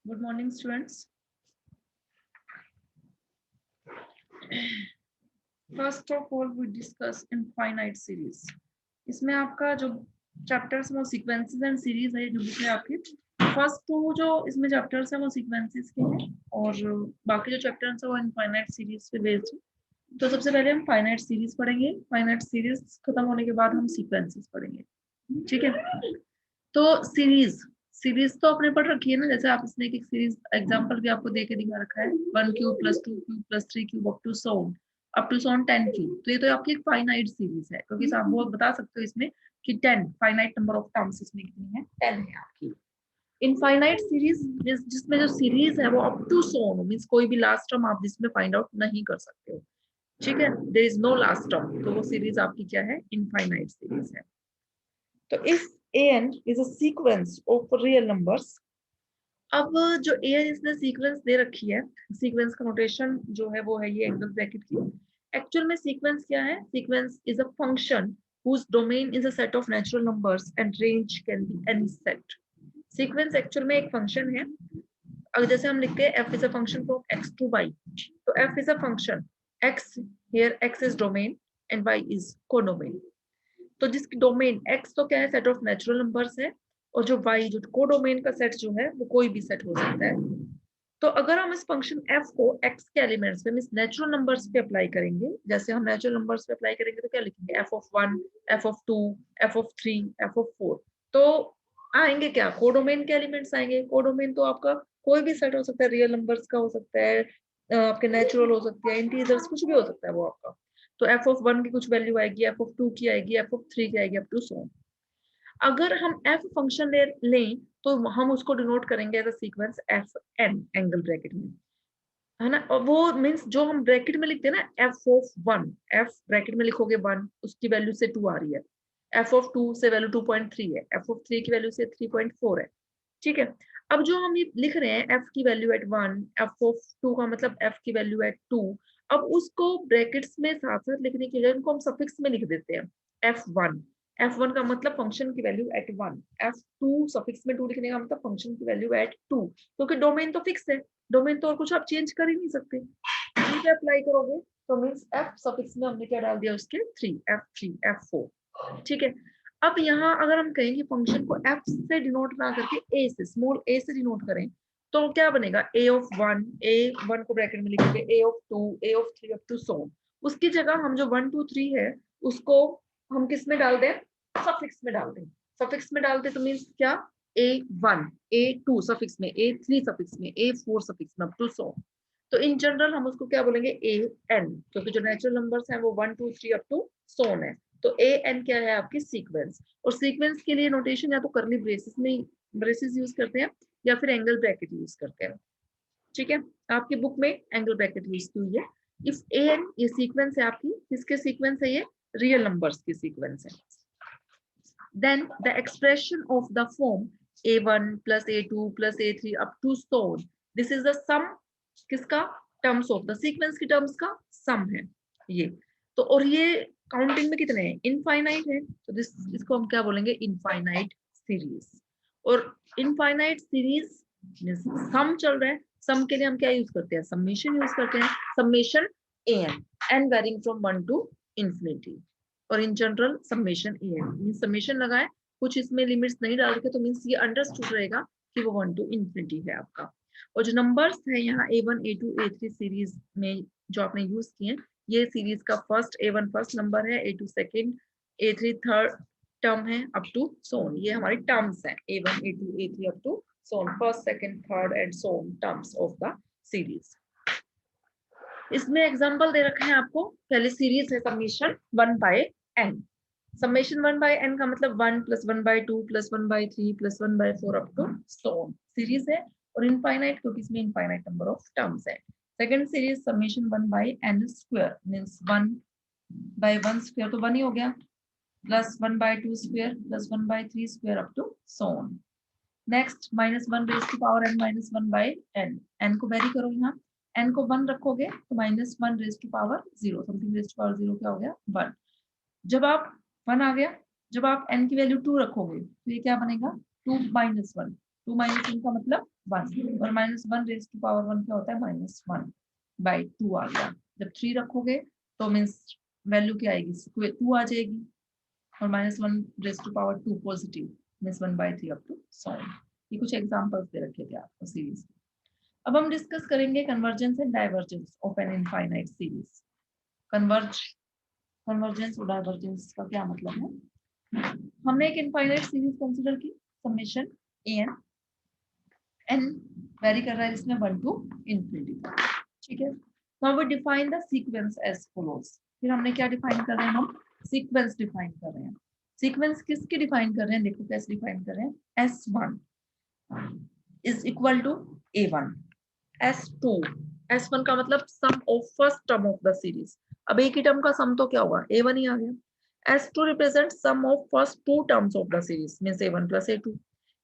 Good morning students. First of all we discuss infinite series. इसमें आपका जो chapters वो सीक्वेंसेस एंड सीरीज है जो बुक है आपकी। फर्स्ट टू जो इसमें चैप्टर्स है वो सीक्वेंसेस के हैं और बाकी जो चैप्टर्स है वो इनफाइनाइट सीरीज पे बेस्ड है। तो सबसे पहले हम फाइनाइट सीरीज पढ़ेंगे। फाइनाइट सीरीज खत्म होने के बाद हम सीक्वेंसेस पढ़ेंगे। ठीक है, तो सीरीज सीरीज तो आपने पढ़ रखी है ना। जैसे आप इसमें एक सीरीज एग्जांपल भी आपको दे के दिखा रखा है, 1 cube plus 2 cube plus 3 cube up to so on 10 cube. तो ये तो आपकी एक फाइनाइट सीरीज है, क्योंकि आप वो बता सकते हो इसमें कि 10 फाइनाइट नंबर ऑफ टर्म्स इसमें कितनी है, 10 है आपकी। इनफाइनाइट सीरीज जिसमें जो सीरीज है वो अप टू सोन मींस कोई भी लास्ट टर्म आप जिसमें फाइंड आउट नहीं कर सकते हो। ठीक है, there is no last term, तो वो सीरीज आपकी क्या है, इनफाइनाइट सीरीज है। तो if an is a sequence of real numbers, अब जो an इसने सीक्वेंस दे रखी है, सीक्वेंस का नोटेशन जो है वो है ये एंगल ब्रैकेट की। एक्चुअल में सीक्वेंस क्या है, sequence is a function whose domain is a set of natural numbers and range can be any set। Sequence actual में एक फंक्शन है। अगर जैसे हम लिखते हैं f is a function from x to y, तो f is a function x, here x is domain and y is codomain। तो जिसकी डोमेन x तो क्या है, सेट ऑफ नेचुरल नंबर्स है, और जो y जो कोडोमेन का सेट जो है वो कोई भी सेट हो सकता है। तो अगर हम इस फंक्शन f को x के एलिमेंट्स पे मींस नेचुरल नंबर्स पे अप्लाई करेंगे, जैसे हम नेचुरल नंबर्स पे अप्लाई करेंगे तो क्या लिखेंगे, f of 1, f of 2, f of 3, f of 4। तो आएंगे क्या, कोडोमेन के एलिमेंट्स आएंगे। कोडोमेन तो आपका कोई भी सेट हो सकता है, रियल नंबर्स का हो सकता है, आपके नेचुरल हो सकते हैं, इंटीजर्स, कुछ भी हो सकता है वो आपका। तो एफ ऑफ 1 की कुछ वैल्यू आएगी, एफ ऑफ 2 की आएगी, एफ ऑफ 3 की आएगी, अप टू सो। अगर हम एफ फंक्शन लें तो हम उसको डिनोट करेंगे as a sequence F N angle bracket में, है ना। और वो मींस जो हम ब्रैकेट में लिखते हैं ना, एफ ऑफ 1, एफ ब्रैकेट में लिखोगे 1, उसकी वैल्यू से 2 आ रही है। एफ ऑफ 2 से वैल्यू 2.3 है, एफ ऑफ 3 की वैल्यू से 3.4 है। ठीक है, अब जो हम ये लिख रहे हैं एफ की वैल्यू एट 1, एफ ऑफ 2 का मतलब एफ की वैल्यू एट 2, अब उसको ब्रैकेट्स में साथ साथ लिखने के लिए इनको हम सफिक्स में लिख देते हैं। एफ 1, एफ 1 का मतलब फंक्शन की वैल्यू एट 1, एफ 2 सफिक्स में 2 लिखने का मतलब फंक्शन की वैल्यू एट 2, क्योंकि डोमेन तो फिक्स है, डोमेन तो और कुछ आप चेंज कर ही नहीं सकते। 3 पे अप्लाई करोगे तो मींस एफ सफिक्स में हमने क्या डाल दिया, उसके 3, एफ 3, एफ 4। ठीक है, अब यहाँ अगर हम कहें कि फंक्शन को एफ से डिनोट ना करके ए से, स्मॉल ए से डिनोट करें, तो क्या बनेगा, ए ऑफ 1, ए 1 को ब्रैकेट में लिखेंगे, a of 2, a of 3 up to so. उसकी जगह हम जो 1 2 3 है उसको हम किस में डाल दें, सफिक्स में डाल दें। सफिक्स में डालते तो मीन्स क्या, a1, a2 सफिक्स में, a3 सफिक्स में, a4 सफिक्स में, अप टू सो। तो इन जनरल हम उसको क्या बोलेंगे, ए एन, क्योंकि जो नेचुरल नंबर्स हैं वो 1 2 3 अप टू सोन है। तो ए एन क्या है, आपकी सीक्वेंस। और सीक्वेंस के लिए नोटेशन या तो करली ब्रेसेस में ब्रेसेस यूज करते हैं या फिर एंगल ब्रैकेट यूज करते हैं। ठीक है, आपकी बुक में एंगल ब्रैकेट यूज की हुई है। इफ ए एन ये सीक्वेंस है आपकी, किसके सीक्वेंस है, ये रियल नंबर्स की सीक्वेंस है। then the expression of the form a1 plus a2 plus a3 up to so on, this is the sum किसका, टर्म्स ऑफ द सीक्वेंस की टर्म्स का सम है ये। तो और ये काउंटिंग में कितने हैं, इनफाइनाइट है, तो इसको हम क्या बोलेंगे, इनफाइनाइट सीरीज। और इनफाइनाइट सीरीज सम चल रहा है, सम के लिए हम क्या यूज करते हैं, समेशन यूज करते हैं, summation n varying from 1 to infinity. और in general summation n means summation लगाए, कुछ इसमें लिमिट्स नहीं डाल रखे, तो मींस ये अंडरस्टूड रहेगा कि वो 1 टू इंफिनिटी है आपका। और जो नंबर्स है यहाँ a1 a2 a3 सीरीज में जो आपने यूज किए हैं, ये सीरीज का फर्स्ट, a1 फर्स्ट नंबर है, a2 second, a3 third term है, अप टू सोन। ये हमारी टर्म्स हैं, a1 a2 a3 up to so on, first second third and so on terms of the series. इसमें एग्जांपल दे रखे हैं आपको, पहले सीरीज है summation 1 by n। Summation 1 by n का मतलब 1 plus 1 by 2 plus 1 by 3 plus 1 by 4 up to so on. Series है और इनफाइनाइट, क्योंकि इसमें इनफाइनाइट नंबर ऑफ टर्म्स है। Second series summation 1 by n square means 1 by 1 square तो 1 ही हो गया, plus 1 by 2 square plus 1 by 3 square up to so on. Next -1 raise to power n -1 by n, n को vary करो, यहाँ n को 1 रखोगे तो -1 raise to power 0, something raise to power 0 क्या हो गया, 1। जब आप 1 आ गया, जब आप n की वैल्यू 2 रखोगे तो ये क्या बनेगा, 2 - 1, 2 माइनस 1 का मतलब 1, और -1 रेज टू पावर 1 क्या होता है, -1/2 आ गया। जब 3 रखोगे तो मीन्स वैल्यू क्या आएगी, 2 आ जाएगी, और -1 raise to power 2 positive means 1/3 up to so on. ये कुछ एग्जांपल्स दे रखे थे आपको सीरीज। अब हम डिस्कस करेंगे convergence and divergence of an infinite series. Convergence और डाइवर्जेंस का क्या मतलब है। हमने एक इनफाइनाइट सीरीज कंसीडर की, समेशन एन वेरी कर रहा है इसमें 1 to infinity, ठीक है। Now we define the sequence as follows. फिर हमने क्या डिफाइन कर रहे हैं, हम सीक्वेंस डिफाइन कर रहे हैं। सीक्वेंस किसकी डिफाइन कर रहे हैं, देखो कैसे डिफाइन कर रहे हैं। S1 is equal to A1, S2, S1 का मतलब sum of first term of the series. अब एक ही टर्म का सम तो क्या होगा, A1 ही आ गया। S2 represent sum of first 2 terms of the series means A1 plus A2।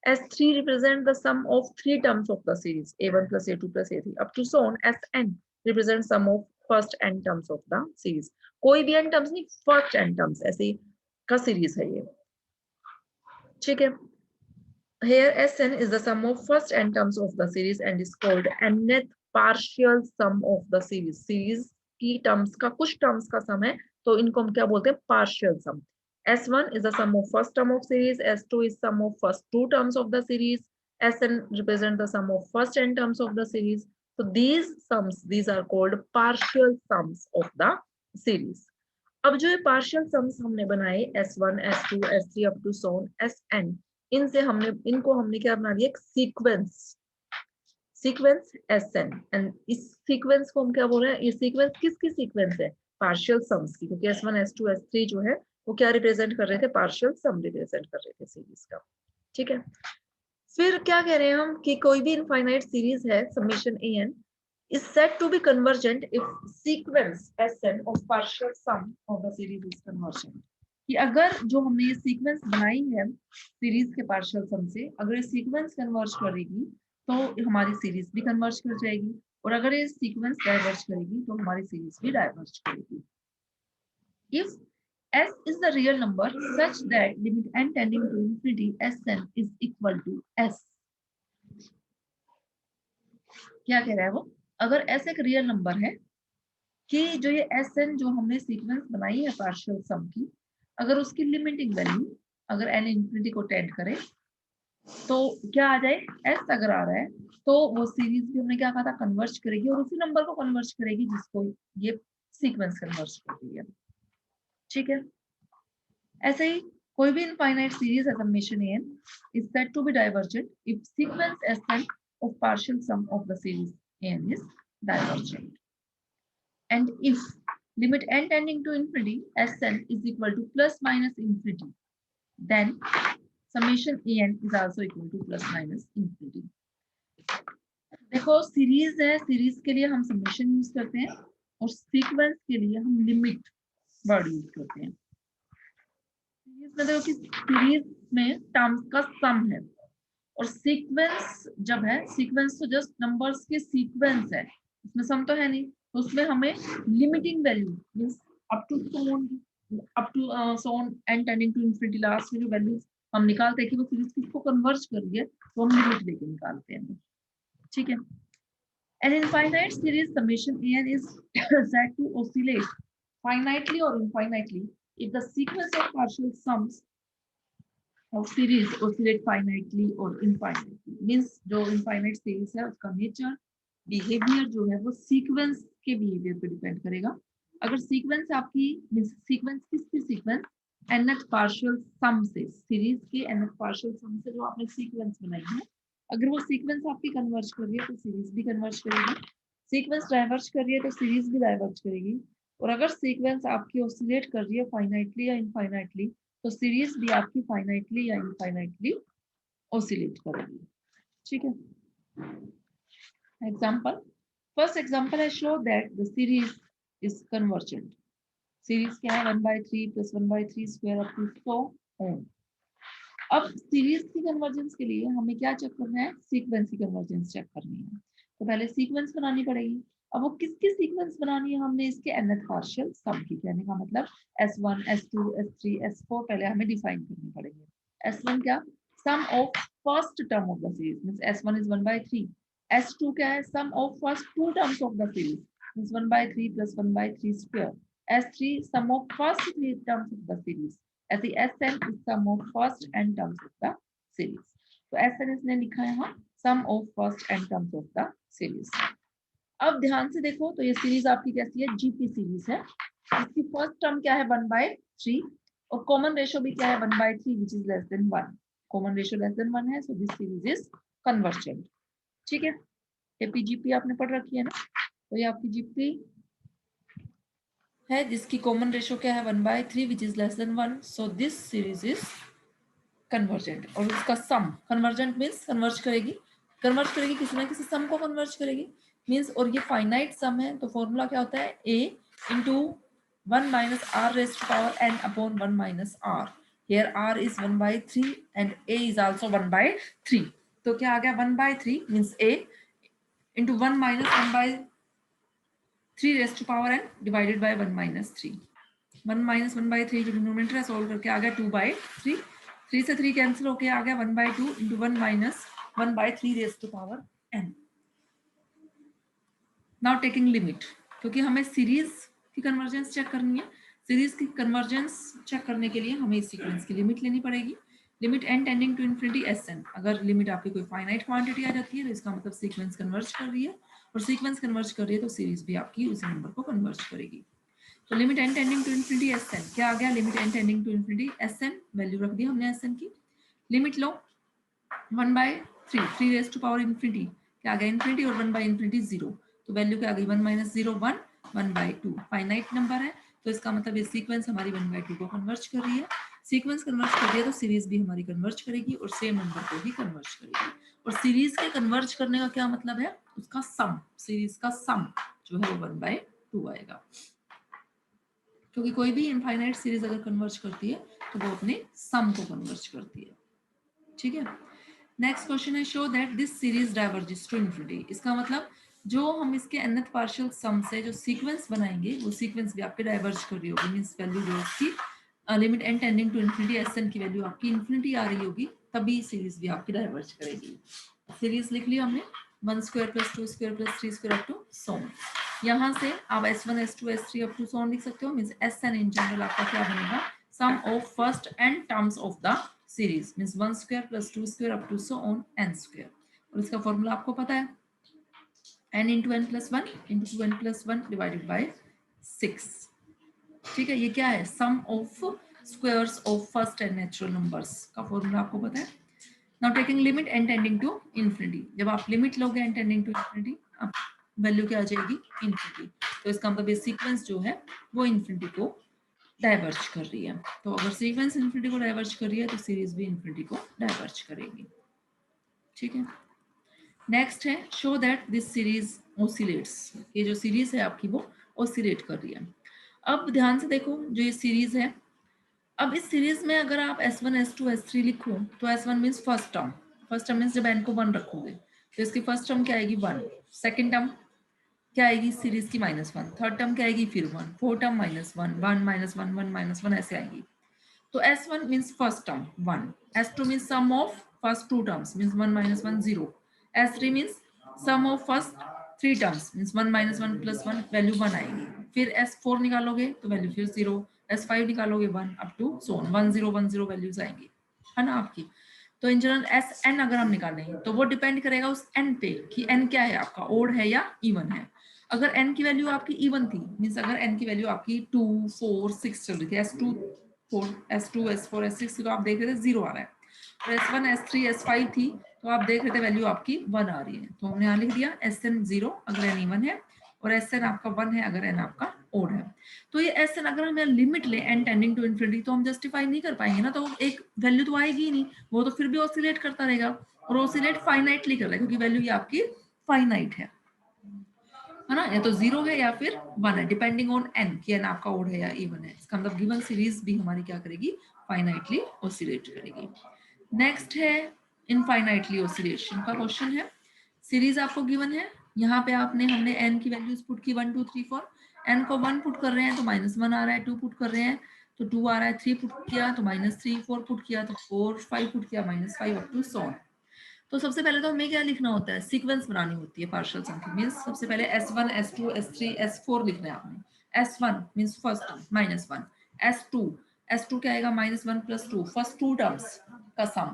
S3 represent the sum of 3 terms of the series A1 plus A2 plus A3 up to so on। Sn represents sum of first n terms of the series। कोई भी n terms नहीं, first n terms ऐसे का series है ये, ठीक है। Here Sn is the sum of first n terms of the series and is called nth partial sum of the series। series की terms का कुछ terms का sum है तो इनको हम क्या बोलते हैं, partial sum। S1 is the sum of first term of series, S2 is sum of first 2 terms of the series, Sn represent the sum of first n terms of the series। So these sums, these are called partial sums of the series। अब जो ये partial sums हमने बनाए S1, S2, S3 up to so on Sn, इनसे हमने इनको हमने क्या बना दिया, एक सीक्वेंस Sn। एंड इस सीक्वेंस को हम क्या बोल रहे हैं, ये सीक्वेंस किसकी सीक्वेंस है, पार्शियल सम्स की, क्योंकि S1, S2, S3 जो है वो क्या रिप्रेजेंट कर रहे थे, पार्शियल सम रिप्रेजेंट कर रहे थे सीरीज का, ठीक है। फिर क्या कह रहे हैं हम कि कोई भी इनफाइनाइट सीरीज है summation an is said to be convergent if sequence Sn of partial sum of the series is convergent। कि अगर जो हमने ये सीक्वेंस बनाई है सीरीज के पार्शियल सम से, अगर ये सीक्वेंस कन्वर्ज करेगी तो हमारी सीरीज भी कन्वर्ज कर जाएगी, और अगर ये सीक्वेंस डाइवर्ज करेगी तो हमारी सीरीज भी डाइवर्ज करेगी। If S is the real number such that limit n tending to infinity Sn is equal to S। क्या कह रहा है वो, अगर S एक रियल नंबर है कि जो ये Sn जो हमने सीक्वेंस बनाई है पार्शियल सम की, अगर उसकी लिमिटिंग वैल्यू अगर n इंफिनिटी को टेंड करे तो क्या आ जाए, S अगर आ रहा है तो वो सीरीज भी हमने क्या कहा था, कन्वर्ज करेगी, और उसी नंबर को कन्वर्ज करेगी जिसको ये सीक्वेंस कन्वर्ज कर रही है, ठीक है। ऐसे ही कोई भी इनफाइनाइट सीरीज है summation an is said to be divergent if sequence Sn of partial sum of the series an is divergent, and if limit n tending to infinity Sn is equal to plus minus infinity, then summation an is also equal to plus minus infinity। देखो series है, series के लिए हम summation use करते हैं और sequence के लिए हम लिमिट वर्ड यूज करते हैं। सीरीज में देखो कि सीरीज में टर्म्स का सम है, और सीक्वेंस जब है, सीक्वेंस तो जस्ट नंबर्स के सीक्वेंस है, उसमें सम तो है नहीं, तो उसमें हमें limiting value means up to so on n tending to infinity, last में जो वैल्यू हम निकालते हैं कि वो सीरीज किसको कन्वर्ज कर रही है, तो हम लिमिट लेके निकालते हैं, ठीक है। An infinite series summation an is said to oscillate finitely or infinitely if the sequence of partial sums of series oscillate finitely or infinitely। means जो infinite series है उसका nature behavior जो है वो sequence के behavior पे depend करेगा। अगर sequence आपकी means sequence किसकी sequence nth partial sum से, series के nth partial sum से जो आपने sequence बनाई है, अगर वो सीक्वेंस आपकी कन्वर्ज कर रही है तो सीरीज भी कन्वर्ज करेगी, सीक्वेंस डाइवर्ज कर रही है तो सीरीज भी डाइवर्ज करेगी, और अगर सीक्वेंस आपकी ऑसिलेट कर रही है फाइनाइटली या इनफाइनाइटली तो सीरीज भी आपकी फाइनाइटली या इनफाइनाइटली ऑसिलेट करेगी, ठीक है। एग्जांपल, फर्स्ट एग्जांपल है show that the series is convergent. Series क्या है, 1/3 + 1/3 स्क्वायर अप टू 4 ओम। अब सीरीज की कन्वर्जेंस के लिए हमें क्या चेक करना है, सीक्वेंस की कन्वर्जेंस चेक करनी है, तो पहले सीक्वेंस बनानी पड़ेगी। अब वो किसकी सीक्वेंस बनानी है, हमने इसके nth पार्शियल सम की, कहने का मतलब S1, S2, S3, S4 पहले हमें डिफाइन करनी पड़ेगी। S1 क्या, sum of first term of the series means S1 is 1/3. S2 क्या है? Sum of first two terms of the series means 1/3 + 1/3 square. S3 sum of first three terms of the series. ऐसे Sn is sum of first n terms of the series. तो Sn इसने लिखा है यहाँ sum of first n terms of the series. अब ध्यान से देखो तो ये सीरीज आपकी कैसी है? जीपी सीरीज है. इसकी फर्स्ट टर्म क्या है? 1/3 और कॉमन रेशियो भी क्या है? 1/3 which is less than 1. Common ratio less than 1 है, so this series is convergent. ठीक है, एपीजीपी आपने पढ़ रखी है ना. तो ये आपकी जीपी है जिसकी कॉमन रेशियो क्या है? 1/3 which is less than 1. So this series is convergent. और इसका सम कन्वर्जेंट मीन्स कन्वर्ज करेगी किसी ना किसी सम को कन्वर्ज करेगी मीन्स. और ये फाइनाइट सम है तो फॉर्मूला क्या होता है? a into 1 minus r raised to power n upon 1 minus r. Here r is 1/3 and a is also 1/3. तो क्या आ गया? 1/3 means a into 1 minus 1/3 raised to power n divided by 1 minus 3. 1 minus 1/3 जो denominator है solve करके आ गया 2/3. 3 से 3 cancel होके आ गया 1/2 into 1 minus 1/3 raised to power n. Now taking limit, क्योंकि हमें सीरीज की कन्वर्जेंस चेक करनी है. सीरीज की कन्वर्जेंस चेक करने के लिए हमें इस सीक्वेंस की लिमिट लेनी पड़ेगी. Limit n tending to infinity Sn. अगर लिमिट आपकी कोई फाइनाइट क्वांटिटी आ जाती है तो इसका मतलब सीक्वेंस कन्वर्ज कर रही है, और सीक्वेंस कन्वर्ज कर रही है तो सीरीज भी आपकी उसी नंबर को कन्वर्ज करेगी. तो limit n tending to infinity Sn क्या आ गया? Limit n tending to infinity Sn value रख दी हमने Sn की. लिमिट लो 1/3 3 रेज़ टू पावर इन्फिनिटी क्या आ गया? इन्फिनिटी और 1/∞ 0. तो वैल्यू क्या आ गई? 1 माइनस 0 1 1/2. फाइनाइट नंबर है तो इसका मतलब ये सीक्वेंस हमारी 1/2 को कन्वर्ज कर रही है. सीक्वेंस कन्वर्ज कर रही है तो सीरीज भी हमारी कन्वर्ज करेगी और सेम नंबर को भी कन्वर्ज करेगी. और सीरीज के कन्वर्ज करने का क्या मतलब है? उसका सम, सीरीज का सम जो है वो 1/2 आएगा. क्योंकि कोई भी इनफाइनाइट सीरीज अगर कन्वर्ज करती है तो वो अपने सम को कन्वर्ज करती है. ठीक है. नेक्स्ट क्वेश्चन है show that this series diverges to infinity. इसका मतलब जो हम इसके nth पार्शियल सम से जो सीक्वेंस बनाएंगे वो सीक्वेंस भी आपके डाइवर्ज कर रही होगी. मींस वैल्यू जो इसकी limit n tending to infinity Sn की वैल्यू आपकी इन्फिनिटी आ रही होगी, तभी सीरीज भी आपकी डाइवर्ज करेगी. सीरीज लिख लिया हमने 1 square plus 2 square plus 3 square up to so on. यहाँ से आप S1 S2 S3 up to so on लिख सकते हो. मींस Sn इन जनरल आपका क्या बनेगा? Sum of first n terms of the series means 1 square plus 2 square up to so on n square. और इसका फॉर्मूला आपको पता है n into n plus 1 into 2n plus 1 divided by 6. ठीक है, ये क्या है? Sum of squares of first n natural numbers का फॉर्मूला आपको पता है. Now taking limit n tending to infinity. जब आप लिमिट लोगे n टेंडिंग टू इन्फिनिटी अब वैल्यू क्या आ जाएगी? इन्फिनिटी. तो इसका मतलब ये सीक्वेंस जो है वो इन्फिनिटी को डाइवर्ज कर रही है. तो अगर सीक्वेंस इन्फिनिटी को डाइवर्ज कर रही है तो सीरीज भी इन्फिनिटी को डाइवर्ज करेगी. ठीक है. नेक्स्ट है शो दैट दिस सीरीज ओसिलेट्स. ये जो सीरीज है आपकी वो ओसिलेट कर रही है. अब ध्यान से देखो जो ये सीरीज है, अब इस सीरीज में अगर आप S1 S2 S3 लिखो तो S1 means first term. First term means जब n को 1 रखोगे तो इसकी फर्स्ट टर्म क्या आएगी? 1. सेकेंड टर्म क्या आएगी? सीरीज की -1. थर्ड टर्म क्या आएगी? फिर 1. फोर्थ टर्म -1 1 -1 1 -1 ऐसे आएगी. तो S1 means first term 1. S2 means sum of first two terms means 1 minus 1 0. S3 means sum of first three terms means 1 minus 1 plus 1 value 1 आएगी. फिर S4 निकालोगे तो वैल्यू फिर 0. S5 निकालोगे 1 up to so on 1 0 1 0 values आएंगी, है ना आपकी. तो इन जनरल Sn अगर हम निकालेंगे तो वो डिपेंड करेगा उस n पे कि n क्या है आपका, ओड है या इवन है. अगर n की वैल्यू आपकी इवन थी मीन्स अगर n की वैल्यू आपकी 2 4 6 चल रही थी, S2 S2 S4 S6 तो आप देख रहे थे 0 आ रहा है, और S1 S3 S5 थी तो आप देख रहे थे वैल्यू आपकी 1 आ रही है. तो हमने यहाँ लिख दिया Sn 0 अगर n इवन है और Sn आपका 1 है अगर n आपका ओड है. तो ये Sn अगर हम लिमिट ले n टेंडिंग टू इन्फिनिटी तो हम जस्टिफाई नहीं कर पाएंगे ना, तो एक वैल्यू तो आएगी ही नहीं, वो तो फिर भी ऑसिलेट करता रहेगा. और ऑसिलेट फाइनाइटली कर रहा है क्योंकि वैल्यू ये आपकी फाइनाइट है ना, या तो 0 है या फिर 1 है डिपेंडिंग ऑन n कि n आपका ओड है या इवन है. इसका मतलब गिवन सीरीज भी हमारी क्या करेगी? फाइनाइटली ऑसिलेट करेगी. नेक्स्ट है इनफाइनाइटली ऑसिलेशन का क्वेश्चन है. सीरीज आपको गिवन है, यहाँ पे हमने n की वैल्यूज पुट की 1 2 3 4. n को 1 पुट कर रहे हैं तो -1 आ रहा है, 2 पुट कर रहे हैं तो 2 आ रहा है, 3 पुट किया तो -3, 4 पुट किया तो 4, 5 पुट किया -5 अप टू सो ऑन. तो सबसे पहले तो हमें क्या लिखना होता है, सीक्वेंस बनानी होती है पार्शियल सम की। मींस सबसे पहले S1 S2 S3 S4 लिखना है आपने। S1 means first term -1, S2 क्या आएगा -1 + 2, फर्स्ट टू टर्म्स का सम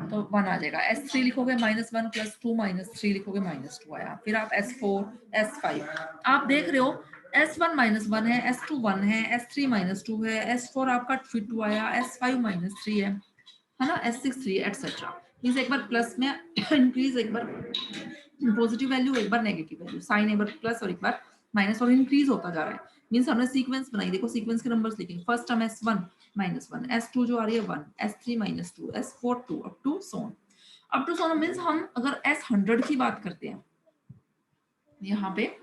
तो 1 आ जाएगा। S3 लिखोगे -1 + 2 -3 लिखोगे -2 आया। फिर आप S4 S5 आप देख रहे हो S1 -1 है, S2 1 है, S3 -2 है, S4 आपका फिर 2 आया, S5 -3 है ना, S6 3 एटसेट्रा। मींस एक बार प्लस में इंक्रीज, एक बार पॉजिटिव वैल्यू, एक बार नेगेटिव वैल्यू, साइन एक बार प्लस और एक बार माइनस, और इंक्रीज होता जा रहा है। मींस हमने सीक्वेंस बनाई, देखो सीक्वेंस के नंबर्स लिखेंगे। फर्स्ट टर्म S1 -1, S2 जो आ रही है 1, S3 -2, S4 2 up to so on. Means हम अगर S100 की बात करते हैं यहाँ पे,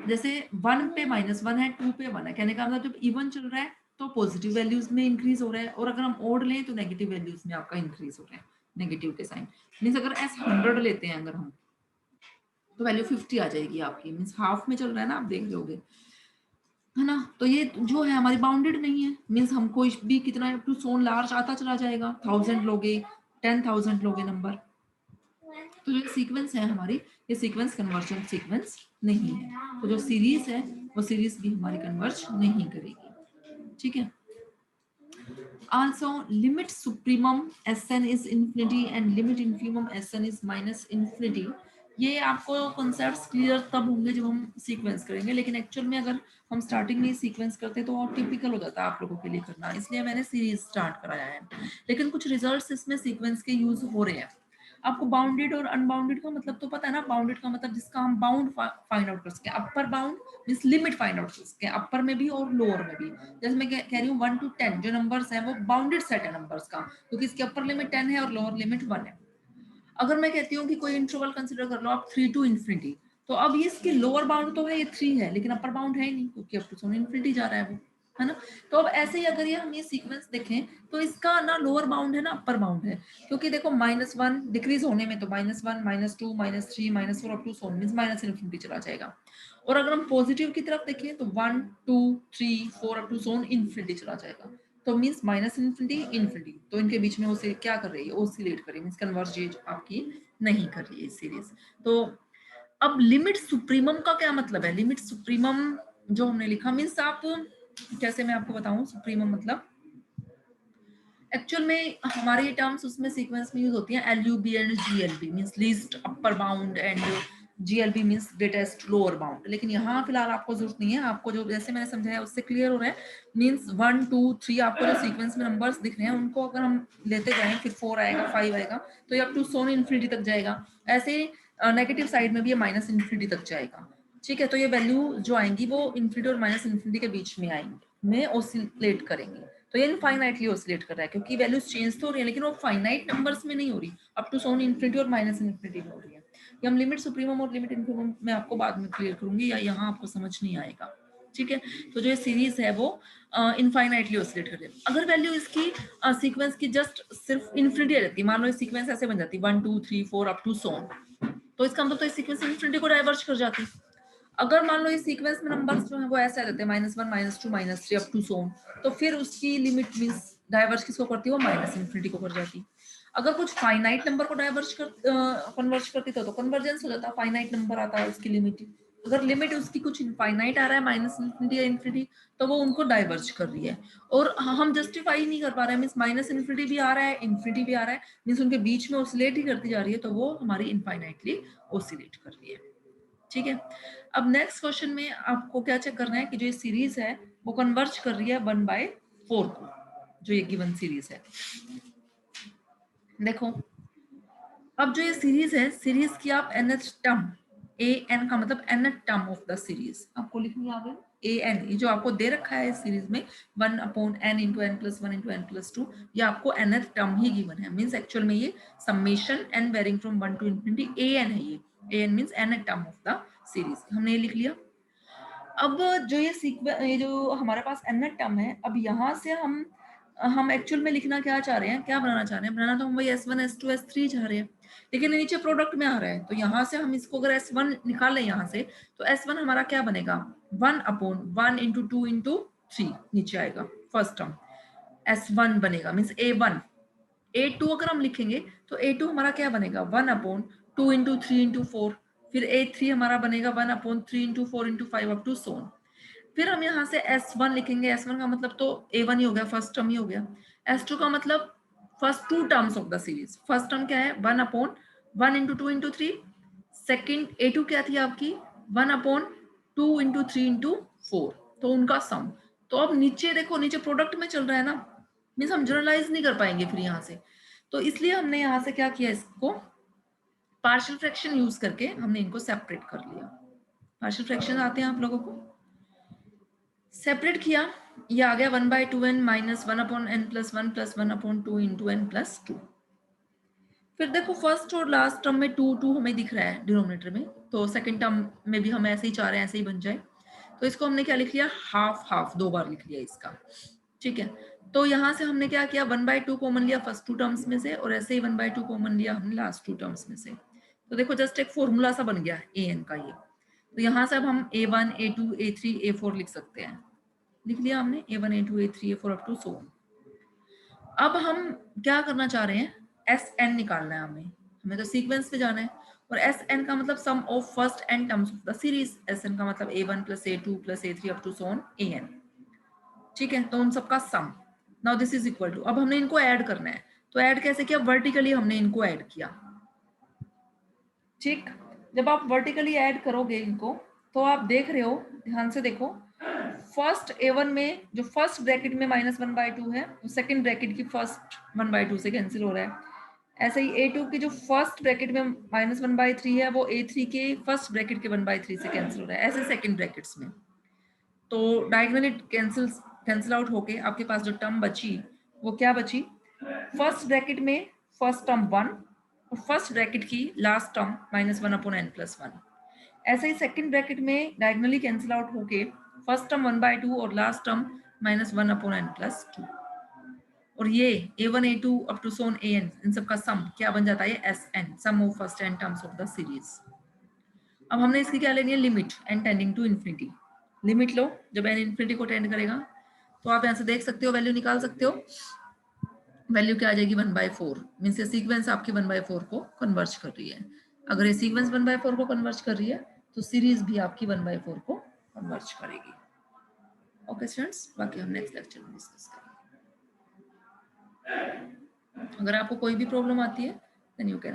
जैसे 1 पे -1 है, 2 पे 1 है, कहने का मतलब जब इवन चल रहा है तो पॉजिटिव वैल्यूज में इंक्रीज हो रहा है, और अगर हम ओड लें तो नेगेटिव वैल्यूज में आपका इंक्रीज हो रहा है, नेगेटिव के साइन। मींस अगर S100 लेते हैं अगर हम, तो वैल्यू 50 आ जाएगी आपकी। मींस हाफ में चल रहा है ना, आप देख लोगे, है ना। तो ये जो है हमारी बाउंडेड नहीं है। मींस हम कोई भी कितना टू सोन लार्ज आता चला जाएगा, 1000 लोगे, 10,000 लोगे नंबर। तो जो सीक्वेंस है हमारी, ये सीक्वेंस कन्वर्जन सीक्वेंस नहीं है। तो जो सीरीज है वो सीरीज भी हमारी कन्वर्ज नहीं करेगी, ठीक है। Also, limit supremum Sn is infinity and limit infimum Sn is minus infinity. ये आपको कॉन्सेप्ट्स क्लियर तब होंगे जब हम सीक्वेंस करेंगे, लेकिन एक्चुअल में अगर हम स्टार्टिंग में सीक्वेंस करते हैं तो और टिपिकल हो जाता है आप लोगों के लिए करना, इसलिए मैंने सीरीज स्टार्ट कराया है। लेकिन कुछ रिजल्ट्स इसमें सीक्वेंस के यूज हो रहे हैं। आपको बाउंडेड और अनबाउंडेड का मतलब तो पता है ना। बाउंडेड का मतलब जिसका हम बाउंड फाइंड आउट कर सके, upper bound means limit find out कर सके, अपर में भी और लोअर में भी। जैसे मैं कह रही हूँ 1 to 10 जो नंबर्स हैं वो बाउंडेड सेट है नंबर्स का, क्योंकि इसकी अपर लिमिट 10 है और लोअर लिमिट 1 है। अगर मैं कहती हूँ कि कोई इंटरवल कंसीडर कर लो आप 3 to infinity, तो अब ये इसकी लोअर बाउंड तो है ये 3 है, लेकिन अपर बाउंड है ही नहीं, क्योंकि अप टू इन्फिनिटी जा रहा है वो, है ना। तो अब ऐसे ही अगर ये हम ये सीक्वेंस देखें तो इसका ना लोअर बाउंड है ना अपर बाउंड है, क्योंकि देखो -1 डिक्रीज होने में तो -1 -2 -3 -4 up to so on means minus infinity चला जाएगा। और अगर हम पॉजिटिव की तरफ देखें तो 1 2 3 4 अप टू सोन इन्फिनिटी चला जाएगा। तो मींस माइनस इन्फिनिटी इन्फिनिटी, तो इनके बीच में वो क्या कर रही है, ओसिलेट कर रही है, मींस कन्वर्जेज आपकी नहीं कर रही है सीरीज। तो अब लिमिट सुप्रीमम का क्या मतलब है। लिमिट सुप्रीमम जो हमने लिखा, मींस आप कैसे, मैं आपको बताऊं सुप्रीमम मतलब, एक्चुअल में हमारे ये टर्म्स उसमें सीक्वेंस में यूज होती हैं, LUB and GLB means least upper bound and GLB means greatest lower bound. लेकिन यहाँ फिलहाल आपको जरूरत नहीं है, आपको जो जैसे मैंने समझाया उससे क्लियर हो रहा है। मींस 1 2 3 आपको जो सीक्वेंस में नंबर्स दिख रहे हैं उनको अगर हम लेते जाएं, फिर 4 आएगा 5 आएगा, तो ये अप टू सोन इन्फिनिटी तक जाएगा। ऐसे नेगेटिव साइड में भी ये माइनस इन्फिनिटी तक जाएगा, ठीक है। तो ये वैल्यू जो आएंगी वो इन्फिनिटी और माइनस इन्फिनिटी के बीच में आएंगे, में ऑसिलेट करेंगे। तो ये इनफाइनाइटली ऑसिलेट कर रहा है, क्योंकि वैल्यूज चेंज तो हो रही है लेकिन वो फाइनाइट नंबर्स में नहीं हो रही, अप टू सोन इन्फिनिटी और माइनस इन्फिनिटी में हो रही है। ये हम लिमिट सुप्रीमम और लिमिट इन्फिनिमम मैं आपको बाद में क्लियर करूंगी, या यहाँ आपको समझ नहीं आएगा, ठीक है। तो जो ये सीरीज है वो इनफाइनाइटली ऑसिलेट कर रही है। अगर वैल्यू इसकी सीक्वेंस की जस्ट सिर्फ इन्फिनिटी आ जाती, मान लो ये सीक्वेंस ऐसे बन जाती 1 2 3 4 अप टू सोन, तो इसका मतलब तो इस सीक्वेंस इन्फिनिटी को डाइवर्ज कर जाती। अगर मान लो इस सीक्वेंस में नंबर्स जो है वो ऐसे आ जाते हैं -1 -2 -3 अप टू सोन, तो फिर उसकी लिमिट मींस डाइवर्ज किसको करती है, वो माइनस इन्फिनिटी को कर जाती। अगर कुछ फाइनाइट नंबर को डाइवर्ज कर कन्वर्ज करती तो कन्वर्जेंस हो जाता, फाइनाइट नंबर आता है उसकी लिमिट। अगर लिमिट उसकी कुछ इनफाइनाइट आ रहा है माइनस इन्फिनिटी या इन्फिनिटी, तो वो उनको डाइवर्ज कर रही है। और हम जस्टिफाई नहीं कर पा रहे हैं, मींस माइनस इन्फिनिटी भी आ रहा है इन्फिनिटी भी आ रहा है, मींस उनके बीच में ऑसिलेट ही करती जा रही है, तो वो हमारी इनफाइनाइटली ऑसिलेट कर रही है, ठीक है। अब नेक्स्ट क्वेश्चन में आपको क्या चेक करना है कि जो ये सीरीज है वो कन्वर्ज कर रही है 1/4 को, जो ये गिवन सीरीज है। देखो अब जो ये सीरीज है, सीरीज की आप nth टर्म, an का मतलब nth term of the series आपको लिखनी आ गई। an ये जो आपको दे रखा है इस सीरीज में 1/n × n + 1 × n + 2, ये आपको nth टर्म ही गिवन है। मींस एक्चुअल में ये summation n varying from 1 to infinity an है। ये an means nth term of the series, हमने ये लिख लिया। अब जो ये जो हमारे पास nth टर्म है, अब यहाँ से हम एक्चुअल में लिखना क्या चाह रहे हैं, क्या बनाना चाह रहे हैं, बनाना तो हम वही S1 S2 S3 चाह रहे हैं, लेकिन नीचे प्रोडक्ट में आ रहा है। तो यहाँ से हम इसको अगर S1 निकाल लें यहाँ से, तो S1 हमारा क्या बनेगा, 1/1 × 2 × 3 नीचे आएगा फर्स्ट टर्म, S1 बनेगा मींस A1 A2 अगर हम लिखेंगे तो A2 हमारा क्या बनेगा 1/2 into 3 into 4, फिर A3 हमारा बनेगा 1/3 into 4 into 5 अप टू सोन। फिर हम यहाँ से S1 लिखेंगे, S1 का मतलब तो A1 ही हो गया, फर्स्ट टर्म ही हो गया। S2 का मतलब first two terms of the series. First term क्या है 1/1 into 2 into 3, सेकेंड A2 क्या थी आपकी 1/2 into 3 into 4, तो उनका सम। तो अब नीचे देखो, नीचे प्रोडक्ट में चल रहा है ना, मीन्स हम जनरलाइज नहीं कर पाएंगे फिर यहाँ से, तो इसलिए हमने यहाँ से क्या किया, इसको पार्शियल फ्रैक्शन यूज करके हमने इनको सेपरेट कर लिया। पार्शियल फ्रैक्शन आते हैं आप लोगों को, सेपरेट किया, ये आ गया 1/2n minus 1/n plus 1 plus 1/2 into n plus 2। फिर देखो फर्स्ट और लास्ट टर्म में 2 हमें दिख रहा है डिनोमिनेटर में, तो सेकंड टर्म में भी हम ऐसे ही चाह रहे हैं ऐसे ही बन जाए, तो इसको हमने क्या लिख लिया हाफ हाफ, 2 बार लिख लिया इसका, ठीक है। तो यहाँ से हमने क्या किया 1/2 कॉमन लिया फर्स्ट 2 टर्म्स में से, और ऐसे ही 1/2 कॉमन लिया हमने लास्ट 2 टर्म्स में से। तो देखो जस्ट एक फॉर्मूला सा बन गया an का ये। तो यहाँ से अब हम a1 a2 a3 a4 लिख सकते हैं, लिख लिया हमने a1 a2 a3 a4 up to सो। अब हम क्या करना चाह रहे हैं, Sn निकालना है हमें तो सीक्वेंस पे जाना है, और Sn का मतलब sum of first n terms of the series. Sn का मतलब a1 plus a2 plus a3 up to so on an, ठीक है। तो उन सबका sum, now this is equal to, अब हमने इनको ऐड करना है, तो ऐड कैसे किया, वर्टिकली हमने इनको ऐड किया, ठीक। जब आप वर्टिकली ऐड करोगे इनको, तो आप देख रहे हो, ध्यान से देखो, फर्स्ट A1 में जो फर्स्ट ब्रैकेट में -1/2 है, वो सेकंड ब्रैकेट की फर्स्ट 1/2 से कैंसिल हो रहा है। ऐसे ही A2 की जो फर्स्ट ब्रैकेट में -1/3 है, वो A3 के फर्स्ट ब्रैकेट के 1/3 से कैंसिल हो रहा है, ऐसे सेकंड ब्रैकेट्स में। तो डायगोनली कैंसिल आउट होके आपके पास जो टर्म बची वो क्या बची, फर्स्ट ब्रैकेट में फर्स्ट टर्म 1 और फर्स्ट ब्रैकेट की लास्ट टर्म -1/n प्लस 1। ऐसे ही सेकंड ब्रैकेट में डायगोनली कैंसिल आउट होके फर्स्ट टर्म 1/2 और लास्ट टर्म -1/n प्लस 2। और ये a1 a2 up to so on an, इन सब का सम क्या बन जाता है Sn, sum of first n terms of the series. अब हमने इसकी क्या लेनी है limit, n tending to infinity. Limit लो जब n इन्फिनिटी को टेंड करेगा, तो आप यहाँ से देख सकते हो, वैल्यू निकाल सकते हो, वैल्यू क्या आ जाएगी 1/4, मीन्स ये सीक्वेंस आपकी 1/4 को कन्वर्ज कर रही है। अगर ये सीक्वेंस 1/4 को कन्वर्ज कर रही है, तो सीरीज भी आपकी 1/4 को कन्वर्ज करेगी। ओके स्टूडेंट्स, बाकी हम नेक्स्ट लेक्चर में डिस्कस करेंगे। अगर आपको कोई भी प्रॉब्लम आती है देन यू कैन